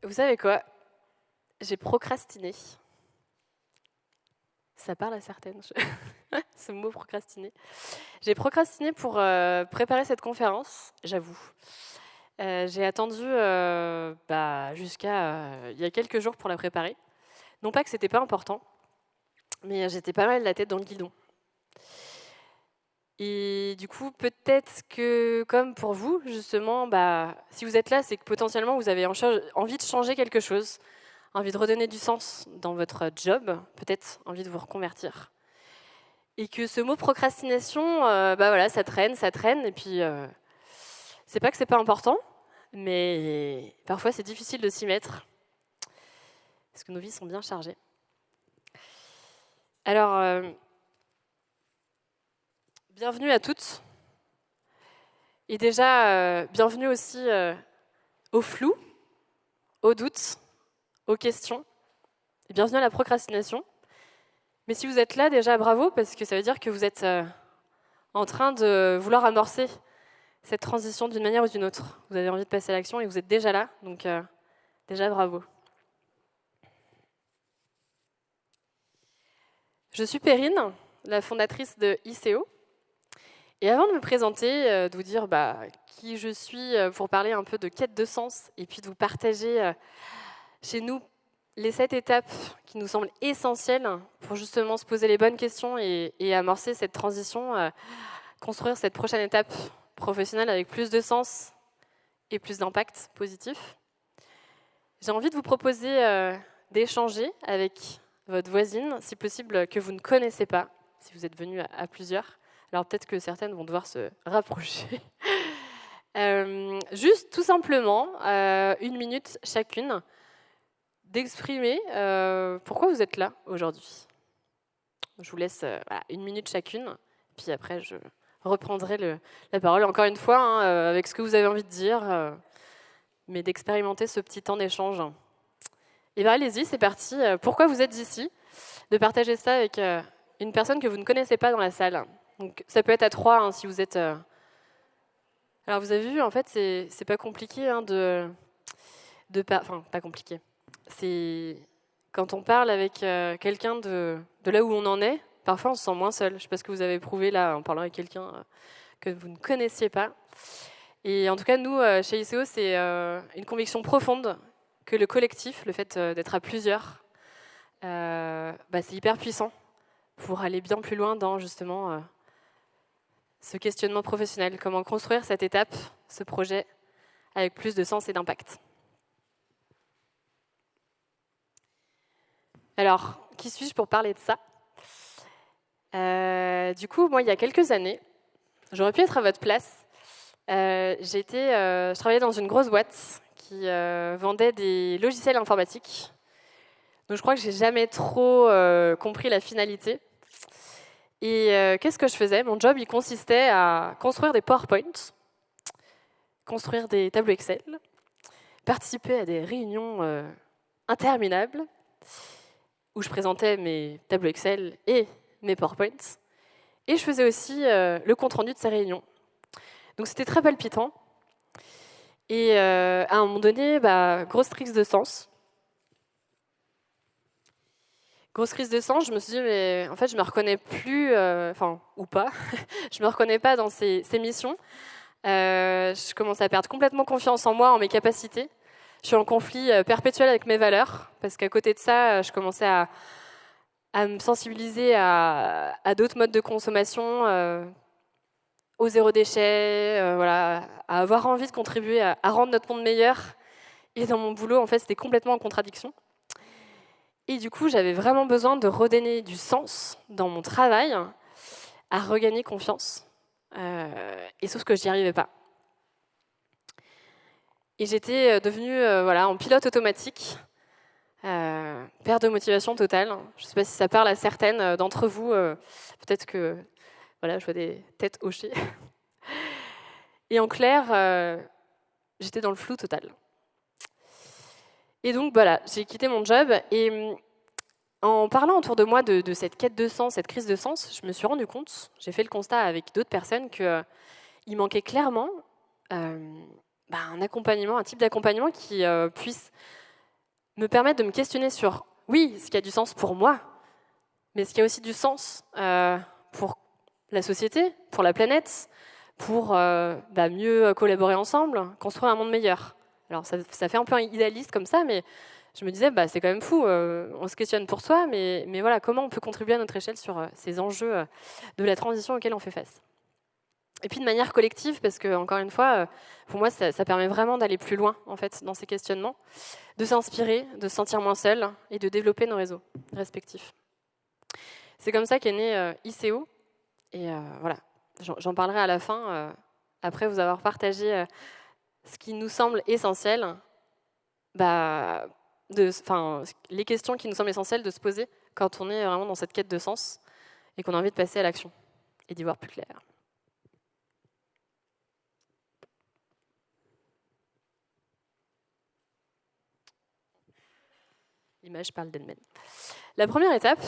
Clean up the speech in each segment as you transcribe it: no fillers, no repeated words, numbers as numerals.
Vous savez quoi? J'ai procrastiné. Ça parle à certaines, ce mot procrastiner. J'ai procrastiné pour préparer cette conférence, j'avoue. J'ai attendu jusqu'à il y a quelques jours pour la préparer. Non pas que c'était pas important, mais j'étais pas mal la tête dans le guidon. Et du coup, peut-être que, comme pour vous, justement, si vous êtes là, c'est que potentiellement vous avez envie de changer quelque chose, envie de redonner du sens dans votre job, peut-être envie de vous reconvertir. Et que ce mot procrastination, ça traîne, et puis c'est pas que c'est pas important, mais parfois c'est difficile de s'y mettre, parce que nos vies sont bien chargées. Alors, bienvenue à toutes, et déjà, bienvenue aussi au flou, aux doutes, aux questions, et bienvenue à la procrastination. Mais si vous êtes là, déjà, bravo, parce que ça veut dire que vous êtes en train de vouloir amorcer cette transition d'une manière ou d'une autre. Vous avez envie de passer à l'action et vous êtes déjà là, donc déjà, bravo. Je suis Perrine, la fondatrice de ICO. Et avant de me présenter, de vous dire qui je suis pour parler un peu de quête de sens et puis de vous partager chez nous les 7 étapes qui nous semblent essentielles pour justement se poser les bonnes questions et amorcer cette transition, construire cette prochaine étape professionnelle avec plus de sens et plus d'impact positif. J'ai envie de vous proposer d'échanger avec votre voisine, si possible, que vous ne connaissez pas, si vous êtes venus à plusieurs. Alors peut-être que certaines vont devoir se rapprocher. Juste tout simplement, 1 minute chacune, d'exprimer pourquoi vous êtes là aujourd'hui. Je vous laisse 1 minute chacune, puis après je reprendrai la parole encore une fois avec ce que vous avez envie de dire, mais d'expérimenter ce petit temps d'échange. Et bien allez-y, c'est parti. Pourquoi vous êtes ici? De partager ça avec une personne que vous ne connaissez pas dans la salle. Donc ça peut être à 3 si vous êtes... Alors vous avez vu, en fait, c'est pas compliqué pas compliqué. C'est quand on parle avec quelqu'un de là où on en est, parfois on se sent moins seul. Je ne sais pas ce que vous avez éprouvé là en parlant avec quelqu'un que vous ne connaissiez pas. Et en tout cas, nous, chez ICO, c'est une conviction profonde que le collectif, le fait d'être à plusieurs, c'est hyper puissant pour aller bien plus loin dans justement ce questionnement professionnel. Comment construire cette étape, ce projet, avec plus de sens et d'impact. Alors, qui suis-je pour parler de ça? Du coup, moi, il y a quelques années, j'aurais pu être à votre place. Je travaillais dans une grosse boîte qui vendait des logiciels informatiques. Donc, je crois que j'ai jamais trop compris la finalité. Et qu'est-ce que je faisais? Mon job, il consistait à construire des PowerPoints, construire des tableaux Excel, participer à des réunions interminables, où je présentais mes tableaux Excel et mes PowerPoints. Et je faisais aussi le compte-rendu de ces réunions. Donc c'était très palpitant. Et à un moment donné, grosse crise de sens. Grosse crise de sens, je me suis dit, mais en fait, je me reconnais plus, ou pas, je me reconnais pas dans ces missions. Je commence à perdre complètement confiance en moi, en mes capacités. Je suis en conflit perpétuel avec mes valeurs, parce qu'à côté de ça, je commençais à me sensibiliser à d'autres modes de consommation, au zéro déchet, à avoir envie de contribuer à rendre notre monde meilleur. Et dans mon boulot, en fait, c'était complètement en contradiction. Et du coup, j'avais vraiment besoin de redonner du sens dans mon travail, à regagner confiance. Et sauf que je n'y arrivais pas. Et j'étais devenue en pilote automatique, perte de motivation totale. Je ne sais pas si ça parle à certaines d'entre vous. Peut-être que je vois des têtes hochées. Et en clair, j'étais dans le flou total. Et donc j'ai quitté mon job et en parlant autour de moi de cette quête de sens, cette crise de sens, je me suis rendu compte, j'ai fait le constat avec d'autres personnes qu'il manquait clairement un accompagnement, un type d'accompagnement qui puisse me permettent de me questionner sur, oui, ce qui a du sens pour moi, mais ce qui a aussi du sens pour la société, pour la planète, pour mieux collaborer ensemble, construire un monde meilleur. Alors ça fait un peu idéaliste comme ça, mais je me disais, c'est quand même fou, on se questionne pour soi, mais voilà, comment on peut contribuer à notre échelle sur ces enjeux de la transition auxquels on fait face. Et puis de manière collective, parce que encore une fois, pour moi, ça permet vraiment d'aller plus loin en fait dans ces questionnements, de s'inspirer, de se sentir moins seul et de développer nos réseaux respectifs. C'est comme ça qu'est né ICO, et voilà, j'en parlerai à la fin, après vous avoir partagé ce qui nous semble essentiel, les questions qui nous semblent essentielles de se poser quand on est vraiment dans cette quête de sens et qu'on a envie de passer à l'action et d'y voir plus clair. L'image parle d'elle-même. La première étape,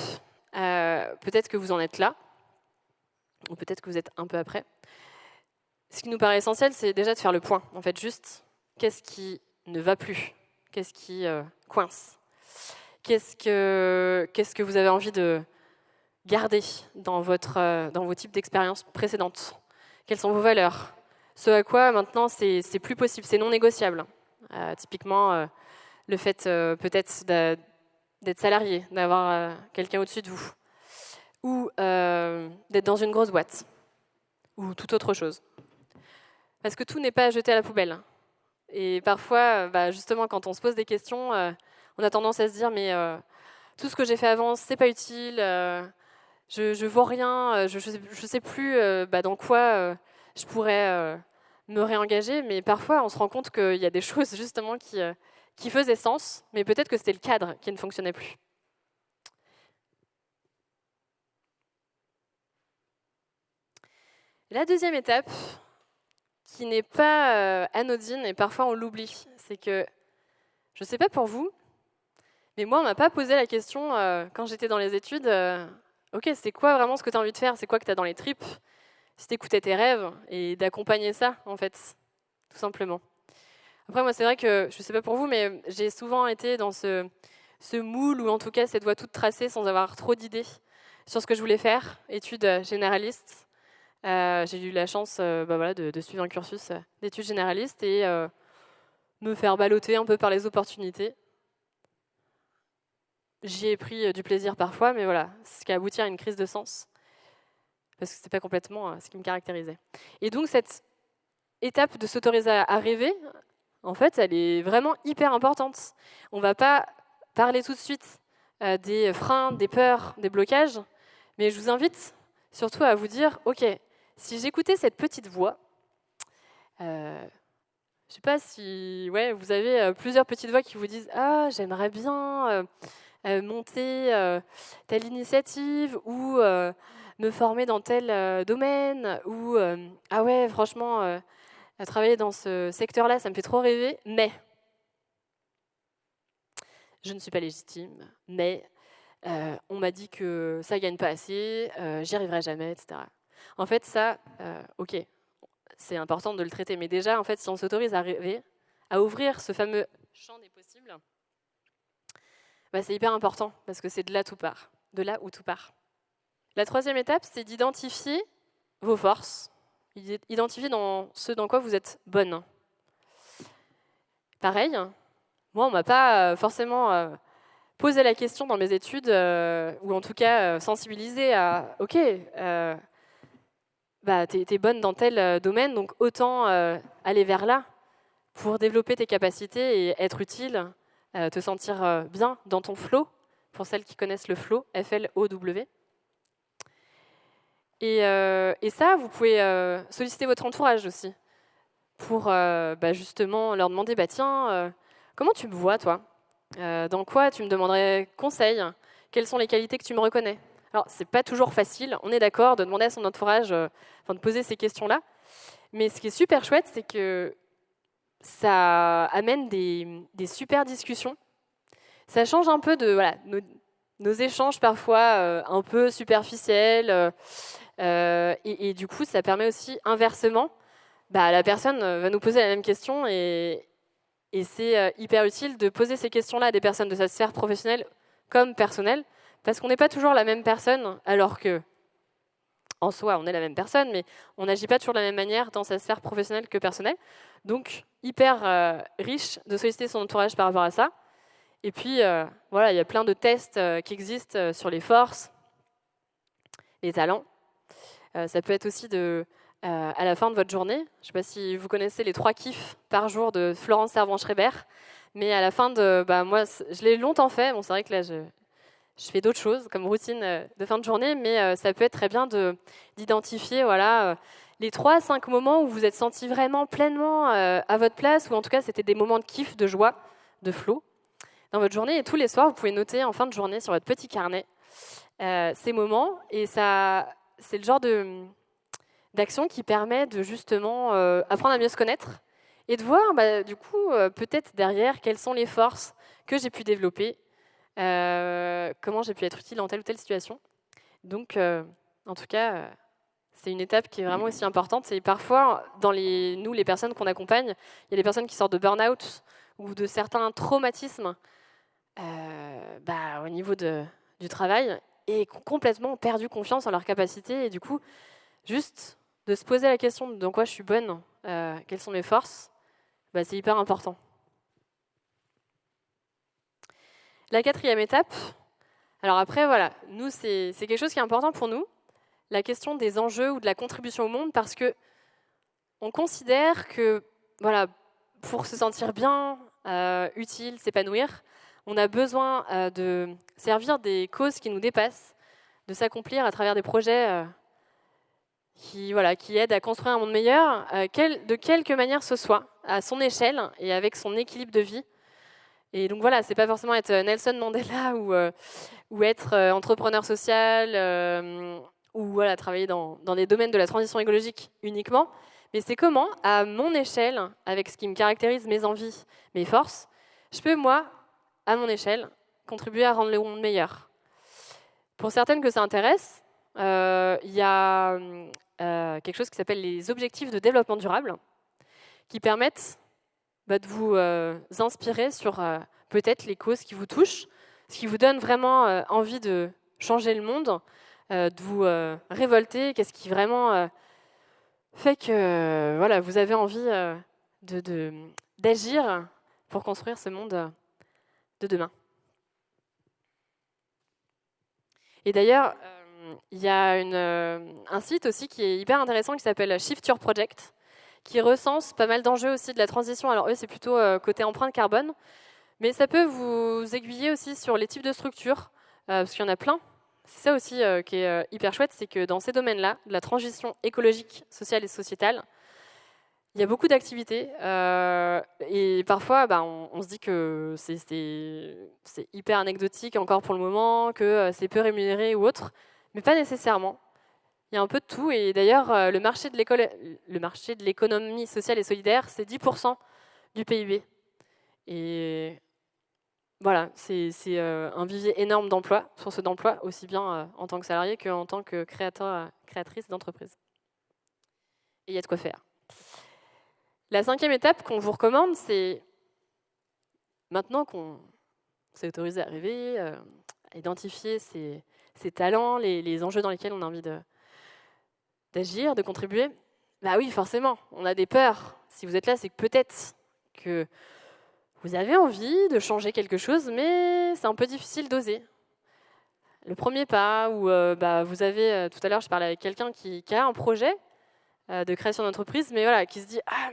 peut-être que vous en êtes là, ou peut-être que vous êtes un peu après. Ce qui nous paraît essentiel, c'est déjà de faire le point. En fait, juste, qu'est-ce qui ne va plus? Qu'est-ce qui coince? Qu'est-ce que vous avez envie de garder dans vos types d'expériences précédentes? Quelles sont vos valeurs? Ce à quoi, maintenant, c'est plus possible, c'est non négociable. Typiquement, le fait peut-être d'être salarié, d'avoir quelqu'un au-dessus de vous, ou d'être dans une grosse boîte, ou toute autre chose. Parce que tout n'est pas à jeter à la poubelle. Et parfois, justement, quand on se pose des questions, on a tendance à se dire, mais tout ce que j'ai fait avant, c'est pas utile, je vaux rien, je sais plus dans quoi je pourrais me réengager, mais parfois on se rend compte qu'il y a des choses justement qui faisaient sens, mais peut-être que c'était le cadre qui ne fonctionnait plus. La deuxième étape, qui n'est pas anodine et parfois on l'oublie, c'est que, je ne sais pas pour vous, mais moi on m'a pas posé la question quand j'étais dans les études, ok, c'est quoi vraiment ce que tu as envie de faire, c'est quoi que tu as dans les tripes, si tu écoutais tes rêves et d'accompagner ça en fait, tout simplement. Après moi c'est vrai que, je ne sais pas pour vous, mais j'ai souvent été dans ce moule ou en tout cas cette voie toute tracée sans avoir trop d'idées sur ce que je voulais faire, études généralistes. J'ai eu la chance de suivre un cursus d'études généralistes et me faire balloter un peu par les opportunités. J'y ai pris du plaisir parfois, mais voilà, ce qui a abouti à une crise de sens, parce que c'était pas complètement ce qui me caractérisait. Et donc cette étape de s'autoriser à rêver, en fait, elle est vraiment hyper importante. On va pas parler tout de suite des freins, des peurs, des blocages, mais je vous invite surtout à vous dire, ok, si j'écoutais cette petite voix, je ne sais pas si vous avez plusieurs petites voix qui vous disent « Ah, j'aimerais bien monter telle initiative ou me former dans tel domaine ou ah ouais, franchement, travailler dans ce secteur-là, ça me fait trop rêver, mais je ne suis pas légitime, mais on m'a dit que ça ne gagne pas assez, j'y arriverai jamais, etc. » En fait, ça, ok, c'est important de le traiter, mais déjà, en fait, si on s'autorise à rêver, à ouvrir ce fameux champ des possibles, c'est hyper important, parce que c'est de là où tout part. La troisième étape, c'est d'identifier vos forces, identifier ce dans quoi vous êtes bonne. Pareil, moi, on ne m'a pas forcément posé la question dans mes études, ou en tout cas sensibilisé à « Ok, t'es bonne dans tel domaine, donc autant aller vers là pour développer tes capacités et être utile, te sentir bien dans ton flow, pour celles qui connaissent le flow, F-L-O-W. » Et ça, vous pouvez solliciter votre entourage aussi, pour justement leur demander « Tiens, comment tu me vois, toi ? Dans quoi tu me demanderais conseil ? Quelles sont les qualités que tu me reconnais ?» Alors, c'est pas toujours facile, on est d'accord, de demander à son entourage, de poser ces questions-là. Mais ce qui est super chouette, c'est que ça amène des super discussions. Ça change un peu de nos échanges parfois un peu superficiels. Et du coup, ça permet aussi, inversement, la personne va nous poser la même question et Et c'est hyper utile de poser ces questions-là à des personnes de sa sphère professionnelle comme personnelle, parce qu'on n'est pas toujours la même personne, alors que, en soi, on est la même personne, mais on n'agit pas toujours de la même manière dans sa sphère professionnelle que personnelle. Donc, hyper riche de solliciter son entourage par rapport à ça. Et puis, voilà, il y a plein de tests qui existent sur les forces, les talents. Ça peut être aussi à la fin de votre journée. Je ne sais pas si vous connaissez les 3 kiffs par jour de Florence Servan-Schreiber, mais à la fin de... moi, je l'ai longtemps fait. Bon, c'est vrai que là, je fais d'autres choses comme routine de fin de journée, mais ça peut être très bien d'identifier voilà, les 3 à 5 moments où vous êtes senti vraiment pleinement à votre place, ou en tout cas, c'était des moments de kiff, de joie, de flow dans votre journée. Et tous les soirs, vous pouvez noter en fin de journée sur votre petit carnet ces moments. Et ça, c'est le genre d'action qui permet de justement apprendre à mieux se connaître et de voir, du coup, peut-être derrière, quelles sont les forces que j'ai pu développer, comment j'ai pu être utile dans telle ou telle situation. Donc, en tout cas, c'est une étape qui est vraiment aussi importante. Et parfois, nous, les personnes qu'on accompagne, il y a des personnes qui sortent de burn-out ou de certains traumatismes au niveau du travail et qui ont complètement perdu confiance en leur capacité. Et du coup, juste de se poser la question de dans quoi je suis bonne, quelles sont mes forces, c'est hyper important. La 4e étape, alors après, voilà, nous, c'est quelque chose qui est important pour nous, la question des enjeux ou de la contribution au monde, parce que on considère que, voilà, pour se sentir bien, utile, s'épanouir, on a besoin de servir des causes qui nous dépassent, de s'accomplir à travers des projets qui aident à construire un monde meilleur, de quelque manière ce soit, à son échelle et avec son équilibre de vie. Et donc voilà, c'est pas forcément être Nelson Mandela ou être entrepreneur social ou voilà, travailler dans les domaines de la transition écologique uniquement, mais c'est comment, à mon échelle, avec ce qui me caractérise, mes envies, mes forces, je peux, moi, à mon échelle, contribuer à rendre le monde meilleur. Pour certaines que ça intéresse, il y a quelque chose qui s'appelle les objectifs de développement durable, qui permettent de vous inspirer sur peut-être les causes qui vous touchent, ce qui vous donne vraiment envie de changer le monde, de vous révolter, qu'est-ce qui vraiment fait que voilà, vous avez envie d'agir pour construire ce monde de demain. Et d'ailleurs, il y a un site aussi qui est hyper intéressant qui s'appelle Shift Your Project, qui recense pas mal d'enjeux aussi de la transition. Alors eux, c'est plutôt côté empreinte carbone, mais ça peut vous aiguiller aussi sur les types de structures, parce qu'il y en a plein. C'est ça aussi qui est hyper chouette, c'est que dans ces domaines-là, de la transition écologique, sociale et sociétale, il y a beaucoup d'activités et parfois on se dit que c'est hyper anecdotique encore pour le moment, que c'est peu rémunéré ou autre, mais pas nécessairement. Il y a un peu de tout et d'ailleurs le marché de l'économie sociale et solidaire, c'est 10% du PIB. Et voilà, c'est un vivier énorme d'emplois, source d'emplois, aussi bien en tant que salarié qu'en tant que créatrice d'entreprise. Et il y a de quoi faire. La 5e étape qu'on vous recommande, c'est maintenant qu'on s'est autorisé à rêver, à identifier ses talents, les enjeux dans lesquels on a envie d'agir, de contribuer. Bah oui, forcément, on a des peurs. Si vous êtes là, c'est que peut-être que vous avez envie de changer quelque chose, mais c'est un peu difficile d'oser. Le premier pas, où vous avez, tout à l'heure, je parlais avec quelqu'un qui a un projet de création d'entreprise, mais voilà, qui se dit « Ah,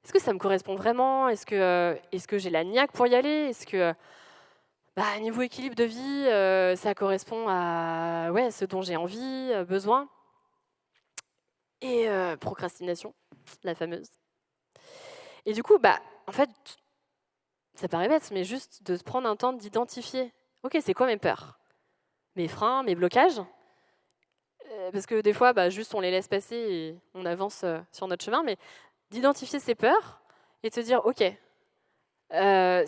est-ce que ça me correspond vraiment ? Est-ce que j'ai la niaque pour y aller ? Est-ce que, niveau équilibre de vie, ça correspond à ce dont j'ai envie, besoin ?» Et procrastination, la fameuse. Et du coup, en fait, ça paraît bête, mais juste de se prendre un temps d'identifier. Ok, c'est quoi mes peurs ? Mes freins, mes blocages ? Parce que des fois, juste on les laisse passer et on avance sur notre chemin, mais d'identifier ses peurs et de se dire, ok, qu'est-ce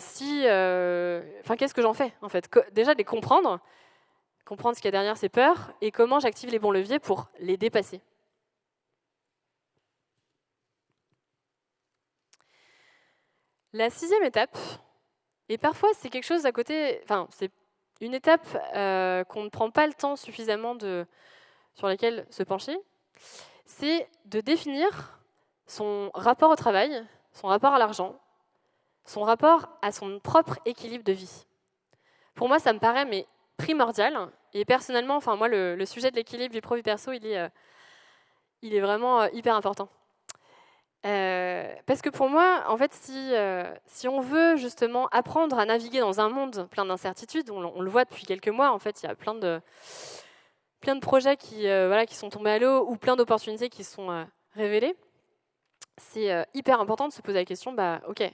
que j'en fais en fait ? Déjà de les comprendre ce qu'il y a derrière ces peurs et comment j'active les bons leviers pour les dépasser. La 6e étape, et parfois c'est quelque chose à côté, enfin c'est une étape qu'on ne prend pas le temps suffisamment sur laquelle se pencher, c'est de définir son rapport au travail, son rapport à l'argent, son rapport à son propre équilibre de vie. Pour moi, ça me paraît primordial. Et personnellement, enfin moi, le sujet de l'équilibre vie pro vie perso, il est vraiment hyper important. Parce que pour moi, en fait, si on veut justement apprendre à naviguer dans un monde plein d'incertitudes, on le voit depuis quelques mois, en fait, il y a plein de projets qui sont tombés à l'eau ou plein d'opportunités qui sont révélées. C'est hyper important de se poser la question, ok,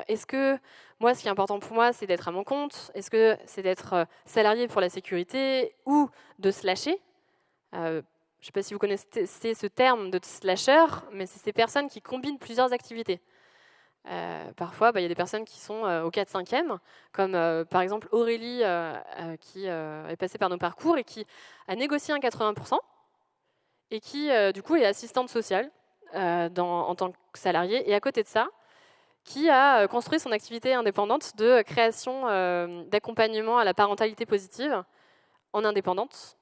est-ce que moi, ce qui est important pour moi, c'est d'être à mon compte? Est-ce que c'est d'être salarié pour la sécurité ou de se lâcher? Je ne sais pas si vous connaissez ce terme de slasher, mais c'est ces personnes qui combinent plusieurs activités. Parfois, il y a des personnes qui sont au 4-5e, comme par exemple Aurélie, qui est passée par nos parcours et qui a négocié un 80%, et qui, du coup, est assistante sociale en tant que salariée. Et à côté de ça, qui a construit son activité indépendante de création d'accompagnement à la parentalité positive en indépendante.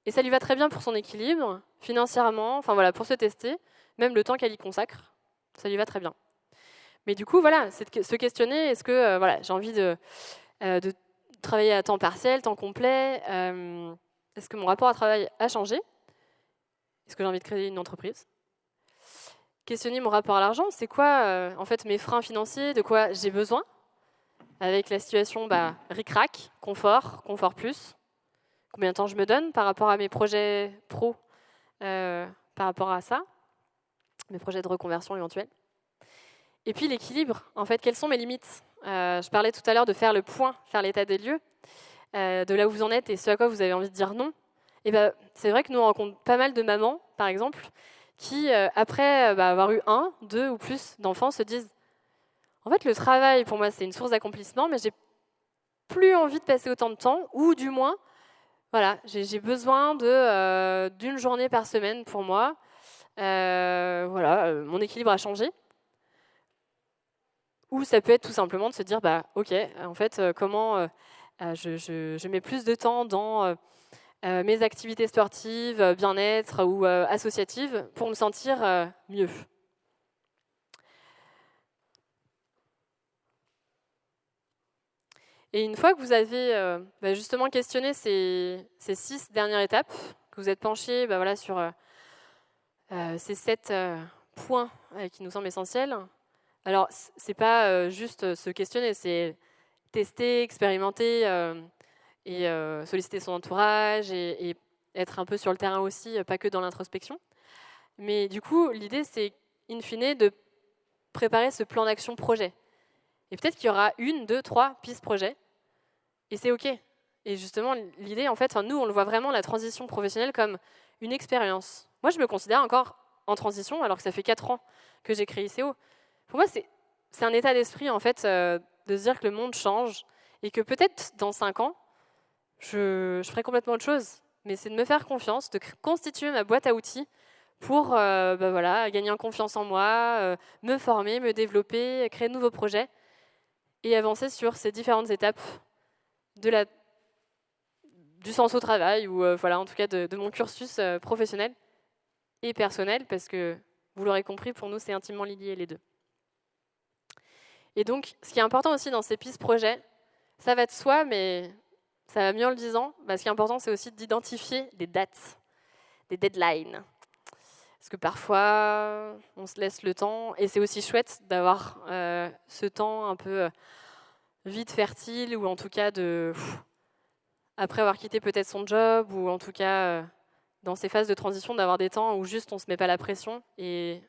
Et ça lui va très bien pour son équilibre, financièrement, enfin voilà, pour se tester, même le temps qu'elle y consacre, ça lui va très bien. Mais du coup, voilà, c'est de se questionner, est-ce que j'ai envie de travailler à temps partiel, temps complet, est-ce que mon rapport au travail a changé? Est-ce que j'ai envie de créer une entreprise? Questionner mon rapport à l'argent, c'est quoi en fait mes freins financiers, de quoi j'ai besoin avec la situation ric-rac, confort plus, combien de temps je me donne par rapport à mes projets pro, par rapport à ça, mes projets de reconversion éventuels. Et puis l'équilibre, en fait, quelles sont mes limites? Je parlais tout à l'heure de faire le point, faire l'état des lieux, de là où vous en êtes et ce à quoi vous avez envie de dire non. Et c'est vrai que nous on rencontre pas mal de mamans, par exemple, qui, après avoir eu 1, 2 ou plus d'enfants, se disent « En fait, le travail, pour moi, c'est une source d'accomplissement, mais j'ai plus envie de passer autant de temps, ou du moins, voilà, j'ai besoin d'une journée par semaine pour moi. Mon équilibre a changé. » Ou ça peut être tout simplement de se dire « Ok, en fait, comment je mets plus de temps dans... mes activités sportives, bien-être ou associatives pour me sentir mieux. » Et une fois que vous avez justement questionné ces 6 dernières étapes, que vous êtes penché sur ces 7 points qui nous semblent essentiels, alors c'est pas juste se questionner, c'est tester, expérimenter et solliciter son entourage et être un peu sur le terrain aussi, pas que dans l'introspection. Mais du coup, l'idée, c'est, in fine, de préparer ce plan d'action projet. Et peut-être qu'il y aura 1, 2, 3 pistes projet, et c'est OK. Et justement, l'idée, en fait, nous, on le voit vraiment, la transition professionnelle, comme une expérience. Moi, je me considère encore en transition, alors que ça fait 4 ans que j'ai créé ICO. Pour moi, c'est un état d'esprit, en fait, de se dire que le monde change, et que peut-être, dans 5 ans, je ferai complètement autre chose. Mais c'est de me faire confiance, de constituer ma boîte à outils pour gagner en confiance en moi, me former, me développer, créer de nouveaux projets et avancer sur ces différentes étapes du sens au travail ou en tout cas de mon cursus professionnel et personnel, parce que vous l'aurez compris, pour nous, c'est intimement lié les deux. Et donc, ce qui est important aussi dans ces pistes projets, ça va de soi, mais ça va mieux en le disant, ce qui est important, c'est aussi d'identifier des dates, des deadlines. Parce que parfois, on se laisse le temps, et c'est aussi chouette d'avoir ce temps un peu vite fertile, ou en tout cas après avoir quitté peut-être son job, ou en tout cas dans ces phases de transition, d'avoir des temps où juste on ne se met pas la pression et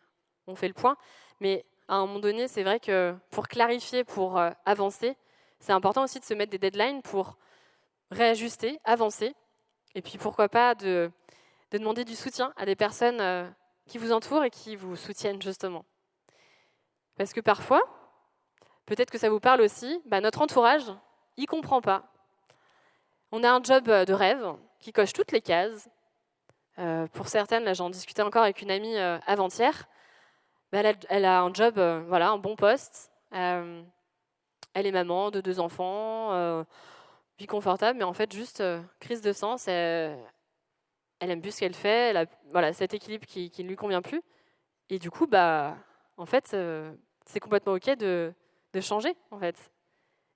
on fait le point. Mais à un moment donné, c'est vrai que pour clarifier, pour avancer, c'est important aussi de se mettre des deadlines pour réajuster, avancer, et puis pourquoi pas de demander du soutien à des personnes qui vous entourent et qui vous soutiennent justement. Parce que parfois, peut-être que ça vous parle aussi, notre entourage, il ne comprend pas. On a un job de rêve qui coche toutes les cases. Pour certaines, là j'en discutais encore avec une amie avant-hier, elle a un job, un bon poste, Elle est maman de 2 enfants, vie confortable, mais en fait, juste crise de sens. Elle aime plus ce qu'elle fait. Elle a voilà, cet équilibre qui ne lui convient plus. Et du coup, en fait, c'est complètement OK de changer, en fait.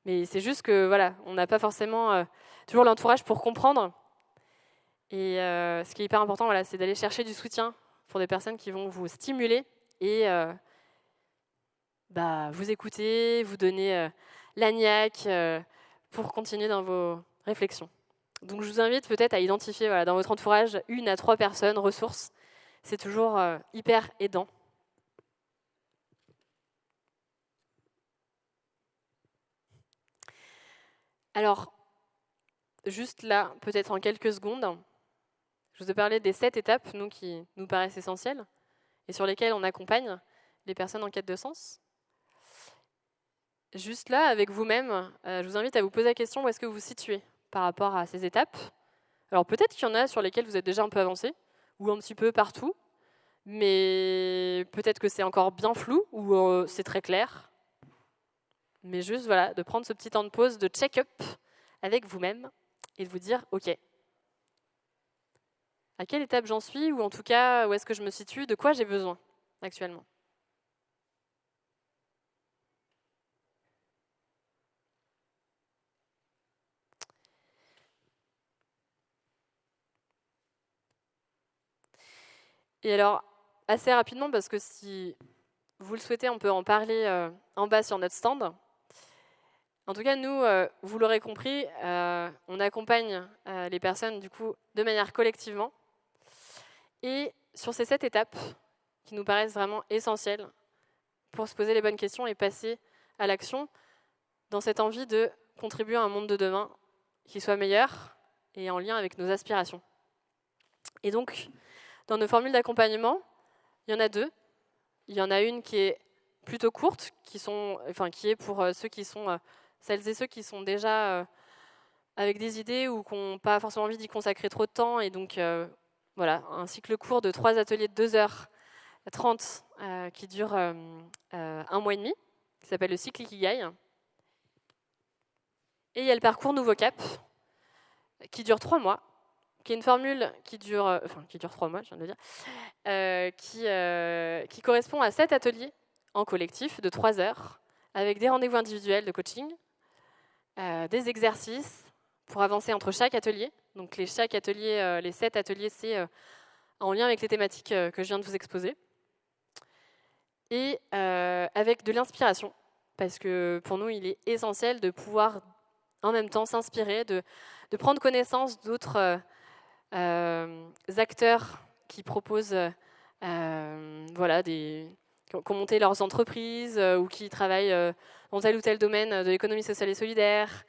Mais c'est juste que, voilà, on n'a pas forcément toujours l'entourage pour comprendre. Et ce qui est hyper important, voilà, c'est d'aller chercher du soutien pour des personnes qui vont vous stimuler et vous écouter, vous donner la niaque pour continuer dans vos réflexions. Donc, je vous invite peut-être à identifier voilà, dans votre entourage 1 à 3 personnes ressources. C'est toujours hyper aidant. Alors, juste là, peut-être en quelques secondes, je vous ai parlé des 7 étapes, nous, qui nous paraissent essentielles et sur lesquelles on accompagne les personnes en quête de sens. Juste là, avec vous-même, je vous invite à vous poser la question où est-ce que vous vous situez par rapport à ces étapes. Alors peut-être qu'il y en a sur lesquelles vous êtes déjà un peu avancé, ou un petit peu partout, mais peut-être que c'est encore bien flou, ou c'est très clair. Mais juste, voilà, de prendre ce petit temps de pause, de check-up avec vous-même, et de vous dire, OK, à quelle étape j'en suis, ou en tout cas, où est-ce que je me situe, de quoi j'ai besoin actuellement. Et alors, assez rapidement, parce que si vous le souhaitez, on peut en parler en bas sur notre stand. En tout cas, nous, vous l'aurez compris, on accompagne les personnes du coup de manière collectivement. Et sur ces 7 étapes, qui nous paraissent vraiment essentielles pour se poser les bonnes questions et passer à l'action, dans cette envie de contribuer à un monde de demain qui soit meilleur et en lien avec nos aspirations. Et donc, dans nos formules d'accompagnement, il y en a 2. Il y en a une qui est plutôt courte, qui est pour ceux qui sont celles et ceux qui sont déjà avec des idées ou qui n'ont pas forcément envie d'y consacrer trop de temps. Et donc, voilà, un cycle court de 3 ateliers de 2h30 qui dure 1 mois et demi, qui s'appelle le cycle Ikigai. Et il y a le parcours Nouveau Cap, qui dure 3 mois, qui est une formule qui dure 3 mois, je viens de le dire, qui correspond à 7 ateliers en collectif de 3 heures, avec des rendez-vous individuels de coaching, des exercices pour avancer entre chaque atelier. Donc les 7 ateliers, c'est en lien avec les thématiques que je viens de vous exposer. Et avec de l'inspiration, parce que pour nous, il est essentiel de pouvoir en même temps s'inspirer, de prendre connaissance d'autres acteurs qui proposent, qui ont monté leurs entreprises ou qui travaillent dans tel ou tel domaine de l'économie sociale et solidaire,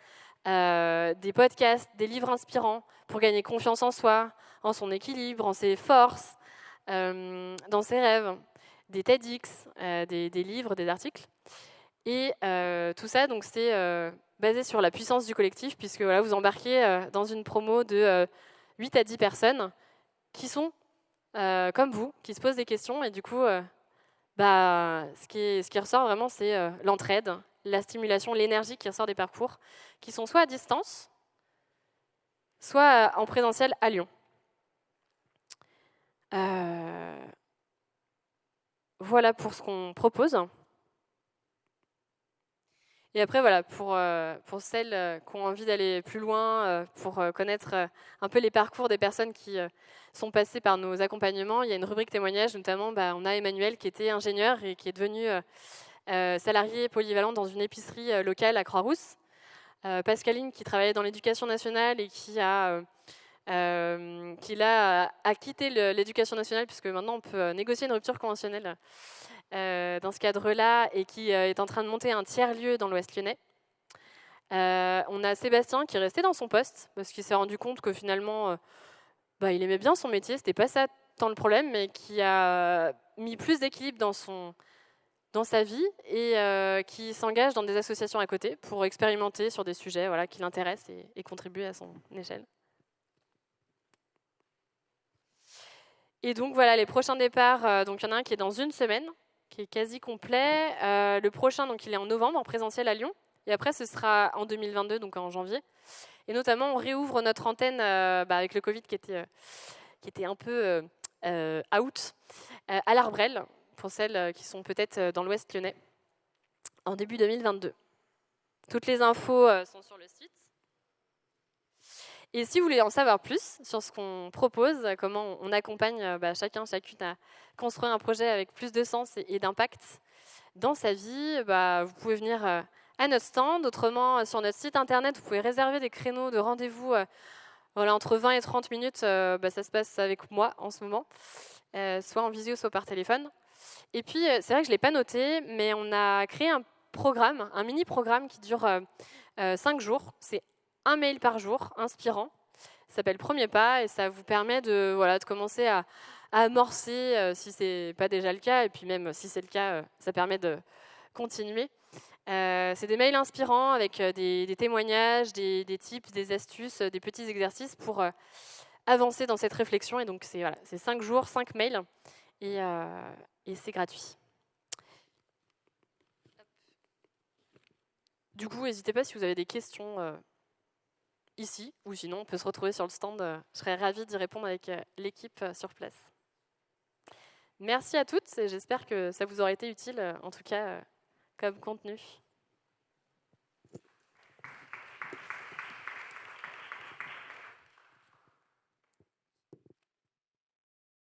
des podcasts, des livres inspirants pour gagner confiance en soi, en son équilibre, en ses forces, dans ses rêves, des TEDx, des livres, des articles. Et tout ça, donc, c'est basé sur la puissance du collectif, puisque voilà, vous embarquez dans une promo de 8 à 10 personnes qui sont comme vous, qui se posent des questions. Et du coup, ce qui ressort vraiment, c'est l'entraide, la stimulation, l'énergie qui ressort des parcours, qui sont soit à distance, soit en présentiel à Lyon. Voilà pour ce qu'on propose. Et après, voilà, pour celles qui ont envie d'aller plus loin, pour connaître un peu les parcours des personnes qui sont passées par nos accompagnements, il y a une rubrique témoignages, notamment, on a Emmanuel qui était ingénieur et qui est devenu salarié polyvalent dans une épicerie locale à Croix-Rousse. Pascaline qui travaillait dans l'éducation nationale et qui a quitté l'éducation nationale, puisque maintenant on peut négocier une rupture conventionnelle dans ce cadre-là, et qui est en train de monter un tiers-lieu dans l'Ouest lyonnais. On a Sébastien qui est resté dans son poste, parce qu'il s'est rendu compte que finalement, il aimait bien son métier, c'était pas ça tant le problème, mais qui a mis plus d'équilibre dans sa vie et qui s'engage dans des associations à côté pour expérimenter sur des sujets qui l'intéressent et contribuer à son échelle. Et donc voilà, les prochains départs, donc il y en a un qui est dans 1 semaine, qui est quasi complet. Le prochain, donc, il est en novembre, en présentiel à Lyon. Et après, ce sera en 2022, donc en janvier. Et notamment, on réouvre notre antenne avec le Covid qui était un peu out, à l'Arbrel, pour celles qui sont peut-être dans l'Ouest lyonnais, en début 2022. Toutes les infos sont sur le site. Et si vous voulez en savoir plus sur ce qu'on propose, comment on accompagne chacune à construire un projet avec plus de sens et d'impact dans sa vie, vous pouvez venir à notre stand. Autrement, sur notre site internet, vous pouvez réserver des créneaux de rendez-vous entre 20 et 30 minutes. Ça se passe avec moi en ce moment, soit en visio, soit par téléphone. Et puis, c'est vrai que je ne l'ai pas noté, mais on a créé un programme, un mini-programme qui dure 5 jours. C'est un mail par jour, inspirant. Ça s'appelle Premier Pas et ça vous permet de commencer à amorcer, si ce n'est pas déjà le cas. Et puis même si c'est le cas, ça permet de continuer. C'est des mails inspirants avec des témoignages, des tips, des astuces, des petits exercices pour avancer dans cette réflexion. Et donc, c'est 5 jours, 5 mails et c'est gratuit. Du coup, n'hésitez pas si vous avez des questions ici, ou sinon on peut se retrouver sur le stand. Je serais ravie d'y répondre avec l'équipe sur place. Merci à toutes et j'espère que ça vous aura été utile, en tout cas, comme contenu.